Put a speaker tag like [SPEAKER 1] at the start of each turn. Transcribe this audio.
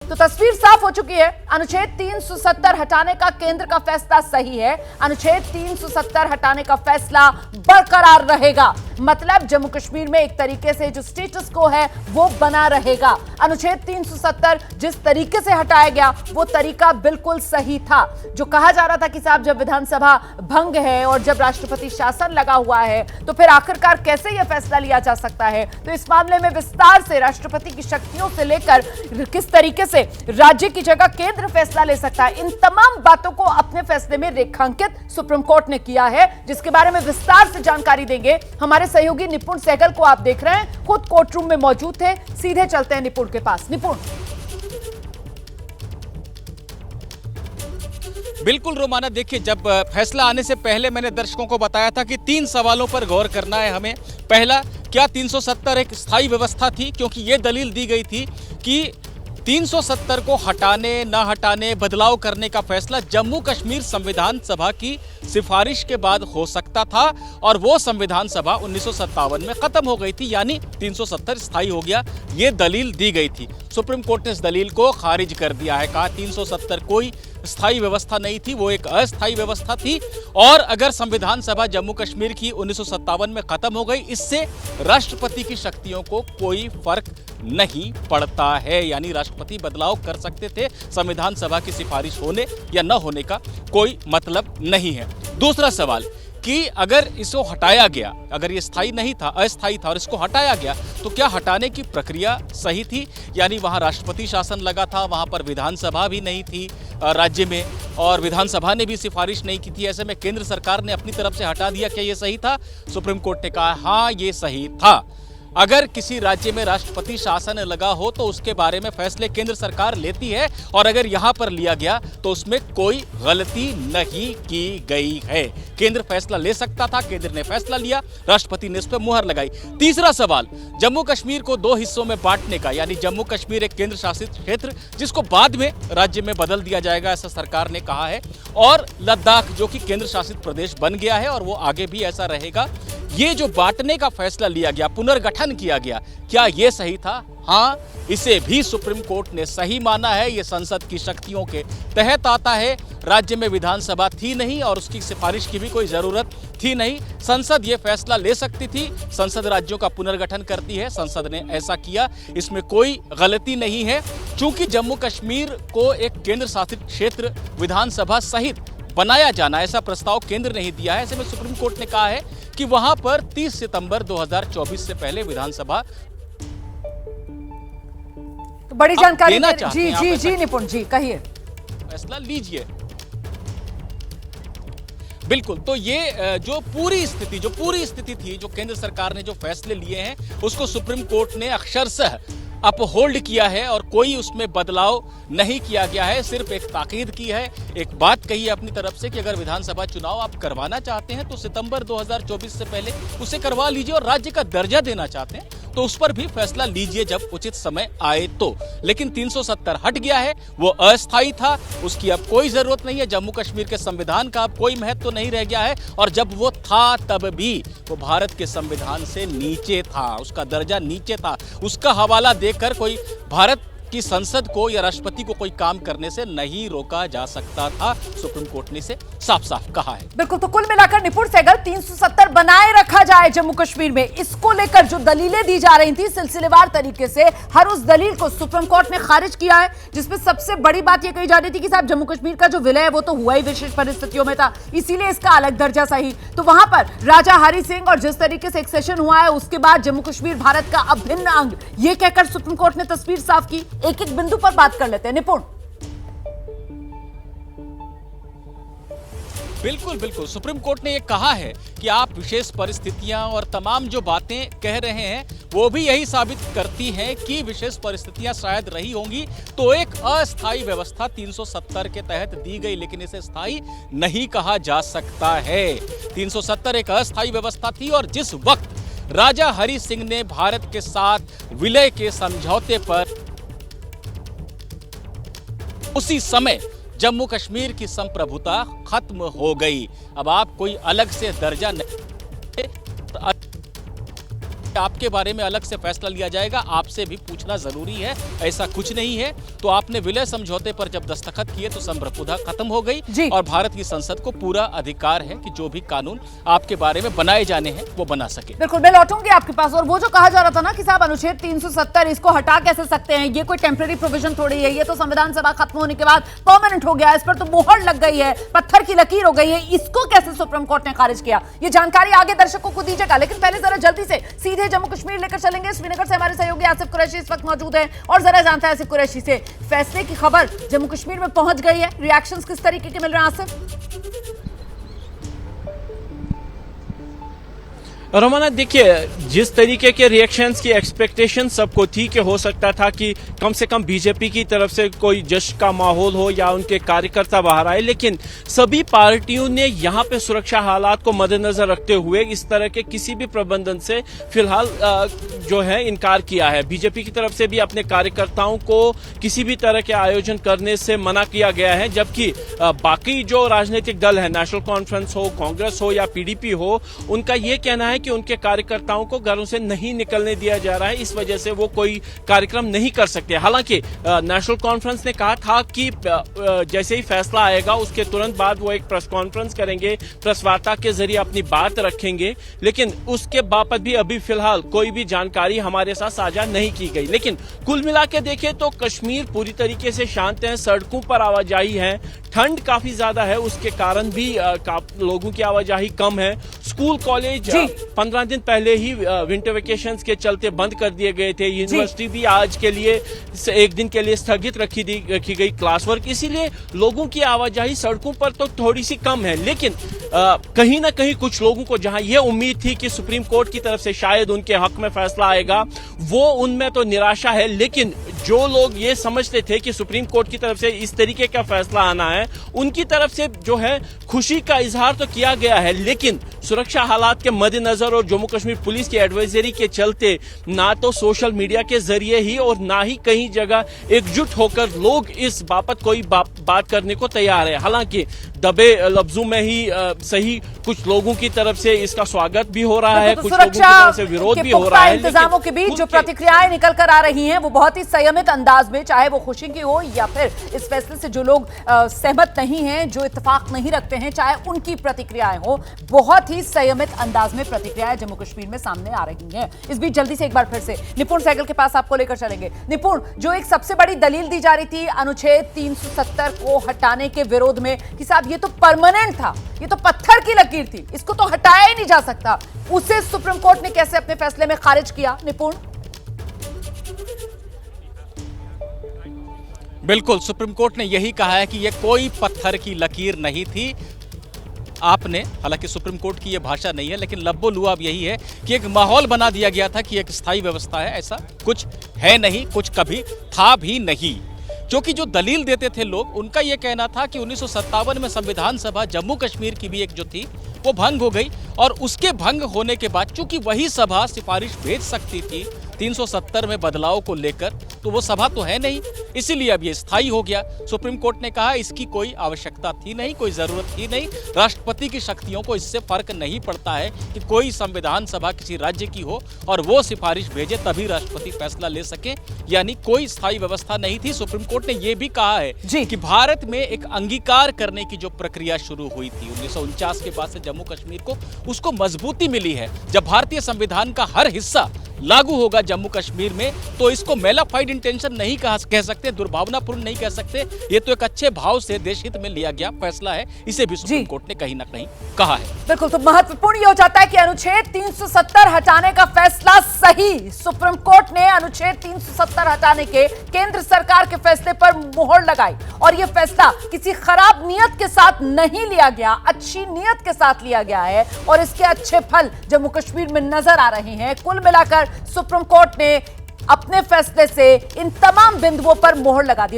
[SPEAKER 1] तो तस्वीर साफ हो चुकी है। अनुच्छेद 370 हटाने का केंद्र का फैसला सही है। अनुच्छेद 370 हटाने का फैसला बरकरार रहेगा। मतलब जम्मू कश्मीर में एक तरीके से जो स्टेटस को है वो बना रहेगा। अनुच्छेद 370 जिस तरीके से हटाया गया वो तरीका बिल्कुल सही था। जो कहा जा रहा था कि साहब जब विधानसभा भंग है और जब राष्ट्रपति शासन लगा हुआ है तो फिर आखिरकार कैसे यह फैसला लिया जा सकता है। तो इस मामले में विस्तार से राष्ट्रपति की शक्तियों से लेकर किस तरीके से राज्य की जगह केंद्र फैसला ले सकता है, इन तमाम बातों को अपने फैसले में रेखांकित सुप्रीम कोर्ट ने किया है, जिसके बारे में विस्तार से जानकारी देंगे हमारे सहयोगी निपुण सहगल को। आप देख रहे हैं खुद कोर्ट रूम में मौजूद थे। सीधे चलते हैं निपुण के पास। निपुण।
[SPEAKER 2] बिल्कुल रोमाना, देखिए जब फैसला आने से पहले मैंने दर्शकों को बताया था कि 3 सवालों पर गौर करना है हमें। पहला, क्या 370 एक स्थायी व्यवस्था थी, क्योंकि यह दलील दी गई थी कि 370 को हटाने न हटाने बदलाव करने का फैसला जम्मू कश्मीर संविधान सभा की सिफारिश के बाद हो सकता था और वो संविधान सभा 1957 में खत्म हो गई थी, यानी 370 स्थायी हो गया। ये दलील दी गई थी। सुप्रीम कोर्ट ने इस दलील को खारिज कर दिया है। कहा 370 कोई स्थायी व्यवस्था नहीं थी, वो एक अस्थायी व्यवस्था थी और अगर संविधान सभा जम्मू कश्मीर की 1957 में खत्म हो गई, इससे राष्ट्रपति की शक्तियों को कोई फर्क नहीं पड़ता है। यानी राष्ट्रपति बदलाव कर सकते थे, संविधान सभा की सिफारिश होने या न होने का कोई मतलब नहीं है। दूसरा सवाल कि अगर इसको हटाया गया, अगर ये स्थायी नहीं था, अस्थायी था और इसको हटाया गया, तो क्या हटाने की प्रक्रिया सही थी? यानी वहां राष्ट्रपति शासन लगा था, वहां पर विधानसभा भी नहीं थी राज्य में और विधानसभा ने भी सिफारिश नहीं की थी। ऐसे में केंद्र सरकार ने अपनी तरफ से हटा दिया। क्या ये सही था? सुप्रीम कोर्ट ने कहा हाँ ये सही था। अगर किसी राज्य में राष्ट्रपति शासन लगा हो तो उसके बारे में फैसले केंद्र सरकार लेती है और अगर यहां पर लिया गया तो उसमें कोई गलती नहीं की गई है। केंद्र फैसला ले सकता था, केंद्र ने फैसला लिया, राष्ट्रपति ने इस पर मुहर लगाई। तीसरा सवाल, जम्मू कश्मीर को 2 हिस्सों में बांटने का, यानी जम्मू कश्मीर एक केंद्र शासित क्षेत्र जिसको बाद में राज्य में बदल दिया जाएगा, ऐसा सरकार ने कहा है, और लद्दाख जो कि केंद्र शासित प्रदेश बन गया है और वो आगे भी ऐसा रहेगा। ये जो बांटने का फैसला लिया गया, पुनर्गठन किया गया, क्या ये सही था? हाँ, इसे भी सुप्रीम कोर्ट ने सही माना है। ये संसद की शक्तियों के तहत आता है। राज्य में विधानसभा थी नहीं और उसकी सिफारिश की भी कोई जरूरत थी नहीं। संसद ये फैसला ले सकती थी। संसद राज्यों का पुनर्गठन करती है, संसद ने ऐसा किया, इसमें कोई गलती नहीं है। चूंकि जम्मू कश्मीर को एक केंद्र शासित क्षेत्र विधानसभा सहित बनाया जाना, ऐसा प्रस्ताव केंद्र ने ही दिया है। ऐसे में सुप्रीम कोर्ट ने कहा है कि वहां पर 30 सितंबर 2024 से पहले विधानसभा
[SPEAKER 1] तो बड़ी जानकारी
[SPEAKER 2] जी
[SPEAKER 1] निपुण जी कहिए।
[SPEAKER 2] फैसला लीजिए। बिल्कुल, तो ये जो पूरी स्थिति थी, जो केंद्र सरकार ने जो फैसले लिए हैं उसको सुप्रीम कोर्ट ने अक्षरशः अपहोल्ड किया है और कोई उसमें बदलाव नहीं किया गया है। सिर्फ एक ताकीद की है, एक बात कही है अपनी तरफ से कि अगर विधानसभा चुनाव आप करवाना चाहते हैं तो सितंबर 2024 से पहले उसे करवा लीजिए और राज्य का दर्जा देना चाहते हैं तो उस पर भी फैसला लीजिए जब उचित समय आए तो। लेकिन 370 हट गया है, वो अस्थायी था, उसकी अब कोई जरूरत नहीं है। जम्मू कश्मीर के संविधान का अब कोई महत्व तो नहीं रह गया है और जब वो था तब भी वो भारत के संविधान से नीचे था, उसका दर्जा नीचे था। उसका हवाला देकर कोई भारत कि संसद को या राष्ट्रपति को कोई काम करने से नहीं रोका जा सकता था। सुप्रीम कोर्ट ने इसे साफ साफ कहा है।
[SPEAKER 1] बिल्कुल, तो कुल मिलाकर निपुण सहगल 370 बनाए रखा जाए जम्मू कश्मीर में, इसको लेकर जो दलीलें दी जा रही थी सिलसिलेवार तरीके से, हर उस दलील को सुप्रीम कोर्ट ने खारिज किया है। जिसमें सबसे बड़ी बात यह कही जा रही थी कि साहब जम्मू कश्मीर का जो विलय है वो तो हुआ ही विशेष परिस्थितियों में था, इसीलिए इसका अलग दर्जा सही। तो वहां पर राजा हरि सिंह और जिस तरीके से एक सेशन हुआ है उसके बाद जम्मू कश्मीर भारत का अभिन्न अंग, यह कहकर सुप्रीम कोर्ट ने तस्वीर साफ की। एक एक बिंदु पर बात कर लेते हैं निपुण।
[SPEAKER 2] बिल्कुल बिल्कुल, सुप्रीम कोर्ट ने यह कहा है कि आप विशेष परिस्थितियां और तमाम जो बातें कह रहे हैं वो भी यही साबित करती हैं कि विशेष परिस्थितियां शायद रही होंगी तो एक अस्थायी व्यवस्था 370 के तहत दी गई, लेकिन इसे स्थायी नहीं कहा जा सकता है। 370 एक अस्थायी व्यवस्था थी और जिस वक्त राजा हरि सिंह ने भारत के साथ विलय के समझौते पर, उसी समय जम्मू कश्मीर की संप्रभुता खत्म हो गई। अब आप कोई अलग से दर्जा नहीं कि आपके बारे में अलग से फैसला लिया जाएगा, आपसे भी पूछना जरूरी है, ऐसा कुछ नहीं है। तो आपने विलय समझौते पर जब दस्तखत किए तो संप्रभुता खत्म हो गई और भारत की संसद को पूरा अधिकार है कि जो भी कानून आपके बारे में बनाए जाने हैं वो बना सके।
[SPEAKER 1] बिल्कुल, मैं लौटूंगी आपके पास। और वो जो कहा जा रहा था ना कि साहब अनुच्छेद 370 इसको हटा कैसे सकते हैं, ये कोई टेम्पररी प्रोविजन थोड़ी है, ये तो संविधान सभा खत्म होने के बाद परमानेंट हो गया, इस पर तो मोहर लग गई है, पत्थर की लकीर हो गई है, इसको कैसे सुप्रीम कोर्ट ने खारिज किया? ये जानकारी आगे दर्शकों को दीजिएगा, लेकिन पहले जरा जल्दी से सीधे जम्मू कश्मीर लेकर चलेंगे। श्रीनगर से हमारे सहयोगी आसिफ कुरैशी इस वक्त मौजूद है और जरा जानता है आसिफ कुरैशी से, फैसले की खबर जम्मू कश्मीर में पहुंच गई है, रिएक्शंस किस तरीके के मिल रहे हैं आसिफ?
[SPEAKER 3] रोमाना, देखिए, जिस तरीके के रिएक्शंस की एक्सपेक्टेशन सबको थी कि हो सकता था कि कम से कम बीजेपी की तरफ से कोई जश्न का माहौल हो या उनके कार्यकर्ता बाहर आए, लेकिन सभी पार्टियों ने यहां पे सुरक्षा हालात को मद्देनजर रखते हुए इस तरह के किसी भी प्रबंधन से फिलहाल जो है इनकार किया है। बीजेपी की तरफ से भी अपने कार्यकर्ताओं को किसी भी तरह के आयोजन करने से मना किया गया है, जबकि बाकी जो राजनीतिक दल है, नेशनल कॉन्फ्रेंस हो, कांग्रेस हो या पीडीपी हो, उनका यह कहना है कि उनके कार्यकर्ताओं को घरों से नहीं निकलने दिया जा रहा है, इस वजह से वो कोई कार्यक्रम नहीं कर सकते। हालांकि नेशनल कॉन्फ्रेंस ने कहा था कि जैसे ही फैसला आएगा उसके तुरंत बाद वो एक प्रेस कॉन्फ्रेंस करेंगे, प्रेस वार्ता के जरिए अपनी बात रखेंगे, लेकिन उसके बावजूद भी अभी फिलहाल कोई भी जानकारी हमारे साथ साझा नहीं की गई। लेकिन कुल मिला के देखें तो कश्मीर पूरी तरीके से शांत है, सड़कों पर आवाजाही है, ठंड काफी ज्यादा है, उसके कारण भी लोगों की आवाजाही कम है। स्कूल कॉलेज 15 दिन पहले ही विंटर वेकेशंस के चलते बंद कर दिए गए थे। यूनिवर्सिटी भी आज के लिए एक दिन के लिए स्थगित रखी गई क्लास वर्क, इसीलिए लोगों की आवाजाही सड़कों पर तो थोड़ी सी कम है। लेकिन कहीं ना कहीं कुछ लोगों को जहां यह उम्मीद थी कि सुप्रीम कोर्ट की तरफ से शायद उनके हक में फैसला आएगा, वो उनमें तो निराशा है। लेकिन जो लोग ये समझते थे कि सुप्रीम कोर्ट की तरफ से इस तरीके का फैसला आना है, उनकी तरफ से जो है खुशी का इजहार तो किया गया है, लेकिन सुरक्षा हालात के मद्देनजर और जम्मू कश्मीर पुलिस की एडवाइजरी के चलते ना तो सोशल मीडिया के जरिए ही और ना ही कहीं जगह एकजुट होकर लोग इस बाबत कोई बात करने को तैयार है। हालांकि दबे लफ्जों में ही सही कुछ लोगों की तरफ से इसका स्वागत भी हो रहा है, कुछ लोगों की तरफ से विरोध भी हो रहा है।
[SPEAKER 1] इंतजामों के बीच जो प्रतिक्रियाएं निकल कर आ रही हैं वो बहुत ही संयमित अंदाज में, चाहे वो खुशी की हो या फिर इस फैसले से जो लोग सहमत नहीं हैं, जो इत्तेफाक नहीं रखते हैं, चाहे उनकी प्रतिक्रियाएं हो, बहुत ही संयमित अंदाज में प्रतिक्रियाएं जम्मू कश्मीर में सामने आ रही हैं। इस बीच जल्दी से एक बार फिर से निपुण सहगल के पास आपको लेकर चलेंगे। निपुण, जो एक सबसे बड़ी दलील दी जा रही थी अनुच्छेद 370 को हटाने के विरोध में कि साहब ये तो परमानेंट था, ये तो पत्थर की लकीर थी, इसको तो हटाया ही नहीं जा सकता, उसे सुप्रीम कोर्ट ने कैसे अपने फैसले में खारिज किया? निपुण,
[SPEAKER 2] बिल्कुल, सुप्रीम कोर्ट ने यही कहा है कि यह कोई पत्थर की लकीर नहीं थी। आपने, हालांकि सुप्रीम कोर्ट की यह भाषा नहीं है, लेकिन लब्बो लुआब यही है कि एक माहौल बना दिया गया था कि एक स्थायी व्यवस्था है, ऐसा कुछ है नहीं, कुछ कभी था भी नहीं। क्योंकि जो दलील देते थे लोग, उनका यह कहना था कि 1957 में संविधान सभा जम्मू कश्मीर की भी एक जो थी वो भंग हो गई, और उसके भंग होने के बाद चूंकि वही सभा सिफारिश भेज सकती थी 370 में बदलाव को लेकर, तो वो सभा तो है नहीं, इसीलिए अब ये स्थायी हो गया। सुप्रीम कोर्ट ने कहा इसकी कोई आवश्यकता थी नहीं, कोई जरूरत थी नहीं, राष्ट्रपति की शक्तियों को इससे फर्क नहीं पड़ता है कि कोई संविधान सभा किसी राज्य की हो और वो सिफारिश भेजे तभी राष्ट्रपति फैसला ले सके, यानी कोई स्थायी व्यवस्था नहीं थी। सुप्रीम कोर्ट ने यह भी कहा है कि भारत में एक अंगीकार करने की जो प्रक्रिया शुरू हुई थी 1949 के बाद से जम्मू कश्मीर को, उसको मजबूती मिली है। जब भारतीय संविधान का हर हिस्सा लागू होगा जम्मू कश्मीर में, तो इसको मेलाफाइड इंटेंशन नहीं कह सकते, दुर्भावनापूर्ण नहीं कह सकते, ये तो एक अच्छे भाव से देश हित में लिया गया फैसला है, इसे भी सुप्रीम कोर्ट ने कहीं ना कहीं कहा है।
[SPEAKER 1] बिल्कुल, तो महत्वपूर्ण ये हो जाता है कि अनुच्छेद 370 हटाने का फैसला सही। सुप्रीम कोर्ट ने अनुच्छेद 370 हटाने के केंद्र सरकार के फैसले पर मोहर लगाई, और यह फैसला किसी खराब नियत के साथ नहीं लिया गया, अच्छी नियत के साथ लिया गया है, और इसके अच्छे फल जम्मू कश्मीर में नजर आ रहे हैं। कुल मिलाकर सुप्रीम कोर्ट ने अपने फैसले से इन तमाम बिंदुओं पर मोहर लगा दी।